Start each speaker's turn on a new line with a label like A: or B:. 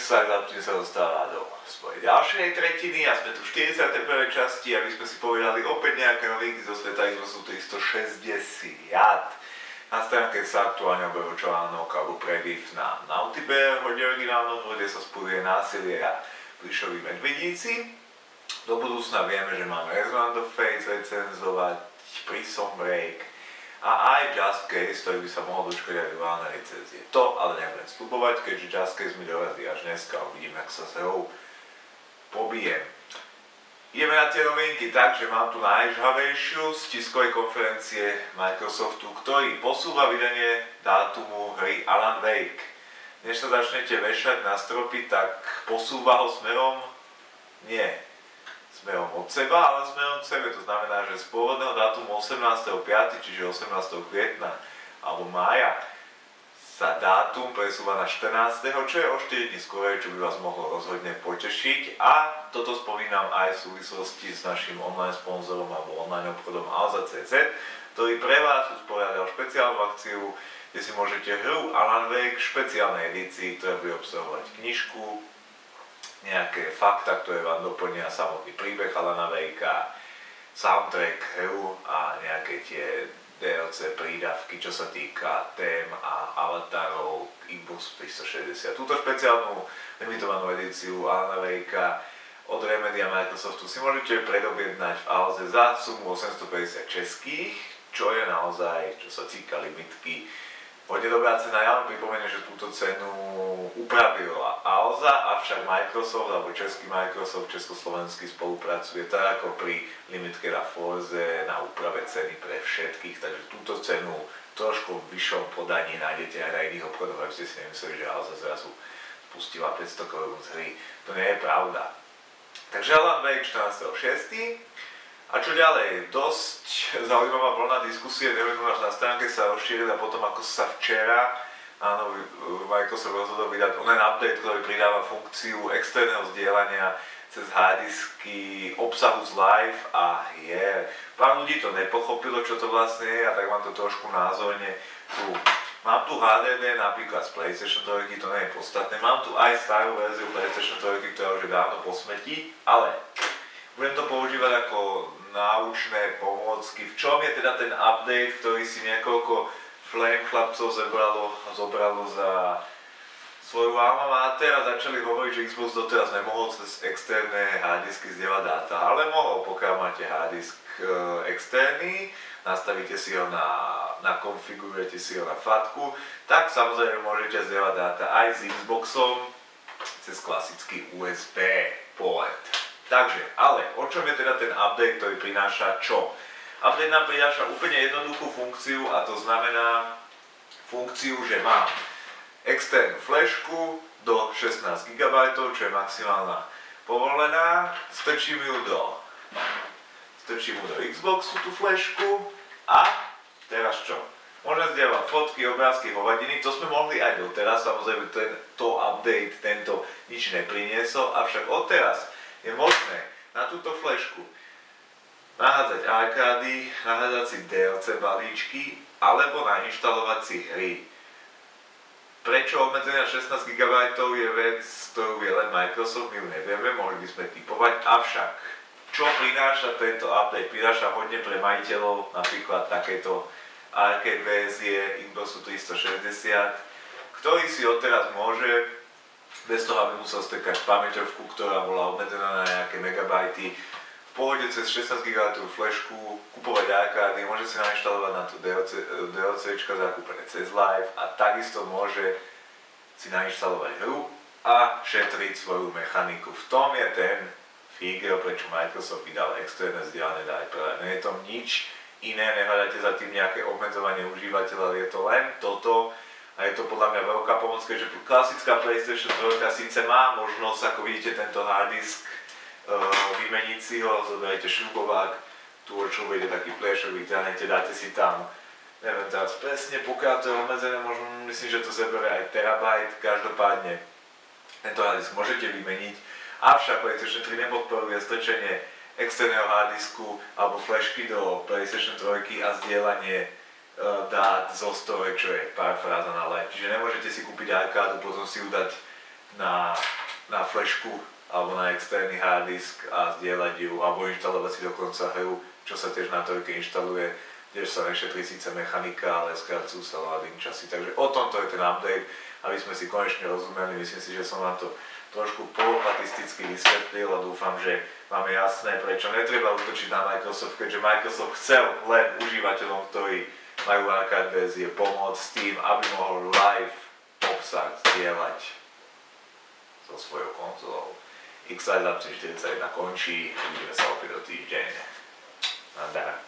A: Mixer sa dostáva do svojej ďalšej tretiny a sme tu v 41. časti, aby sme si povedali opäť nejaké novinky zo sveta Xboxu 360. Na stránke sa aktuálne objavil článok alebo prediv na Naughty Bear, hodne originálnom, kde sa spojuje násilie a plišoví medvedíci. Do budúcna vieme, že máme Resident of Fate recenzovať, Prison Break a aj Just Case, ktorý by sa mohol dočkať aj duálne recenzie. To ale nebudem slubovať, keďže Just Case mi dorazí až dneska a uvidím, jak sa s hrou pobijem. Ideme na tie novinky tak, že mám tu najžhavejšiu z tiskovej konferencie Microsoftu, ktorý posúva vydanie dátumu hry Alan Wake. Než sa začnete vešať na stropy, tak posúva ho smerom smerom od seba, ale smerom od sebe. To znamená, že z pôvodného dátumu 18.5., čiže 18. kvietna alebo mája, sa dátum presúva na 14., čo je o 4 dní skôr, čo by vás mohlo rozhodne potešiť. A toto spomínam aj v súvislosti s našim online sponzorom alebo online obchodom Alza.cz, ktorý pre vás usporiadal špeciálnu akciu, kde si môžete hru Alan Wake v špeciálnej edícii, ktorá bude obsahovať knižku, nejaké fakta, ktoré vám doplnia samotný príbeh Alana Wakea, soundtrack hru a nejaké tie DLC prídavky, čo sa týka tém a avatarov Xbox 360. Túto špeciálnu limitovanú edíciu Alana Wakea od Remedy a Microsoftu si môžete predobjednať v Alze za sumu 850 českých, čo je naozaj, čo sa týka limitky, hodne dobrá cena. Ja vám pripomeniem, že túto cenu upravila Alza, avšak Microsoft, alebo český Microsoft, československý spolupracuje tak ako pri limitke na Forze na úprave ceny pre všetkých, takže túto cenu trošku v vyššom podaní nájdete aj na iných obchodoch, aby ste si nemysleli, že Alza zrazu spustila 500 korún z hry. To nie je pravda. Takže Alan Wake 14.6. A čo ďalej? Dosť zaujímavá vlna diskusie, neviem, na stránke sa rozšírila potom, ako sa včera Microsoft rozhodol vydať onen update, ktorý pridáva funkciu externého zdieľania cez hardisky obsahu z live a hier. Pár ľudí to nepochopilo, čo to vlastne je, a tak vám to trošku názorne tu. Mám tu HDD napríklad z PlayStation 3, to nie je podstatné. Mám tu aj starú verziu PlayStation 3, ktorá už je dávno po smeti, ale budem to používať ako náučné pomôcky. V čom je teda ten update, ktorý si niekoľko Flame chlapcov zobralo za svoju alma mater a začali hovoriť, že Xbox doteraz nemohol cez externé harddisky zdieľať dáta, ale mohol, pokiaľ máte harddisk externý, nastavíte si ho nakonfigurujete si ho na fatku, tak samozrejme môžete zdieľať dáta aj s Xboxom cez klasický USB port. Takže, ale o čom je teda ten update, ktorý prináša čo? Update nám prináša úplne jednoduchú funkciu, a to znamená funkciu, že mám externú flešku do 16 GB, čo je maximálna povolená, strčím ju do Xboxu tú flešku a teraz čo? Môžem zdieľať fotky, obrázky, hovadiny, to sme mohli aj doteraz, samozrejme tento update nič nepriniesol, avšak odteraz je možné na túto flešku nahádzať arkády, nahádzať si DLC balíčky alebo nainštalovať si hry. Prečo obmedzenia 16 GB je vec, ktorú vie len Microsoft, my ju nevieme, mohli by sme typovať, avšak čo prináša tento update? Prináša hodne pre majiteľov napríklad takéto arcade verzie Xboxu 360, ktorý si odteraz môže bez toho, aby musel stekať pamäťovku, ktorá bola obmedzená na nejaké megabajty, v pohode cez 16 GB flešku kupovať arkády, môže si nainštalovať na to DLCčka zakúpené cez live a takisto môže si nainštalovať hru a šetriť svoju mechaniku. V tom je ten fígel, prečo Microsoft vydal externé zdieľané dáta. Nie je to nič iné, nehľadáte za tým nejaké obmedzovanie užívateľa, ale je to len toto. A je to podľa mňa veľká pomoc, keďže klasická PlayStation 3 síce má možnosť, ako vidíte, tento harddisk vymeniť si ho, zoberiete šrubovák, tu čo bude taký pléšový, dáte si tam, neviem teraz presne, pokiaľ to je obmedzené, možno myslím, že to zabere aj terabajt, každopádne tento harddisk môžete vymeniť, avšak PlayStation 3 nepodporuje strčenie externého harddisku alebo flashky do PlayStation 3 a zdieľanie dát zo store, čo je parafráza na live. Čiže nemôžete si kúpiť arkádu, potom si ju dať na na flešku alebo na externý hard disk a zdieľať ju, alebo inštalovať si dokonca hru, čo sa tiež na trojke inštaluje, tiež sa nešetrí síce mechanika, ale skracujú sa loading časy. Takže o tomto je ten update, aby sme si konečne rozumeli. Myslím si, že som vám to trošku polopatisticky vysvetlil a dúfam, že máme jasné, prečo netreba útočiť na Microsoft, keďže Microsoft chcel len užívateľom, ktorí majú arcade verzie, pomôcť s tým, aby mohol live obsah zdieľať so svojou konzolou. Xride 41 končí, uvidíme sa opäť o týždeň. Nazdar.